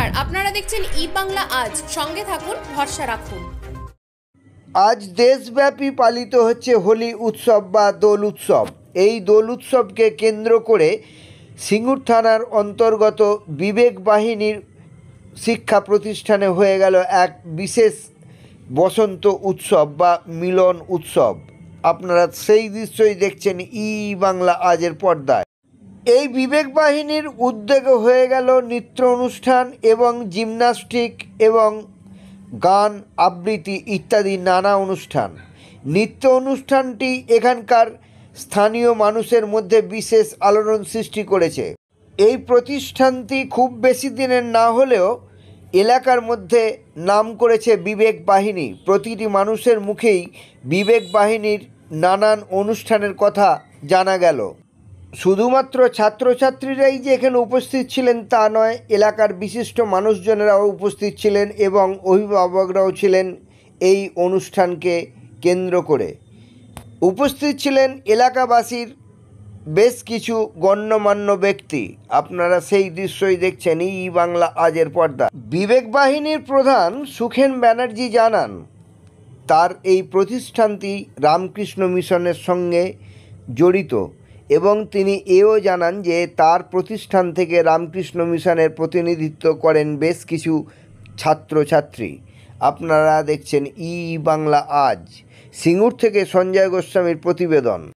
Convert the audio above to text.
নমস্কার, আপনারা দেখছেন ই বাংলা আজ। সঙ্গে থাকুন, ভরসা রাখুন। আজ দেশব্যাপী পালিত হচ্ছে হোলি উৎসব বা দোল উৎসব। এই দোল উৎসবকে কেন্দ্র করে সিঙ্গুর থানার অন্তর্গত বিবেক বাহিনীর শিক্ষা প্রতিষ্ঠানে হয়ে গেল এক বিশেষ বসন্ত উৎসব বা মিলন উৎসব। আপনারা সেই দৃশ্যই দেখছেন ই বাংলা আজের পর্দায়। এই বিবেক বাহিনীর উদ্যোগে হয়ে গেল নৃত্য অনুষ্ঠান এবং জিমন্যাস্টিক এবং গান আবৃত্তি ইত্যাদি নানা অনুষ্ঠান। নৃত্য অনুষ্ঠানটি এখানকার স্থানীয় মানুষের মধ্যে বিশেষ আলোড়ন সৃষ্টি করেছে। এই প্রতিষ্ঠানটি খুব বেশি দিনের না হলেও এলাকার মধ্যে নাম করেছে বিবেক বাহিনী। প্রতিটি মানুষের মুখেই বিবেক বাহিনীর নানান অনুষ্ঠানের কথা জানা গেল। শুধুমাত্র ছাত্রছাত্রীরাই যে এখানে উপস্থিত ছিলেন তা নয়, এলাকার বিশিষ্ট মানুষজনেরাও উপস্থিত ছিলেন এবং অভিভাবকরাও ছিলেন এই অনুষ্ঠানকে কেন্দ্র করে। উপস্থিত ছিলেন এলাকাবাসীর বেশ কিছু গণ্যমান্য ব্যক্তি। আপনারা সেই দৃশ্যই দেখছেন ই বাংলা আজের পর্দা। বিবেক বাহিনীর প্রধান সুখেন ব্যানার্জি জানান, তার এই প্রতিষ্ঠানটি রামকৃষ্ণ মিশনের সঙ্গে জড়িত এবং তিনি এও জানান যে তার প্রতিষ্ঠান থেকে রামকৃষ্ণ মিশনের প্রতিনিধিত্ব করেন বেশ কিছু ছাত্রছাত্রী। আপনারা দেখছেন ই বাংলা আজ। সিঙ্গুর থেকে সঞ্জয় গোস্বামীর প্রতিবেদন।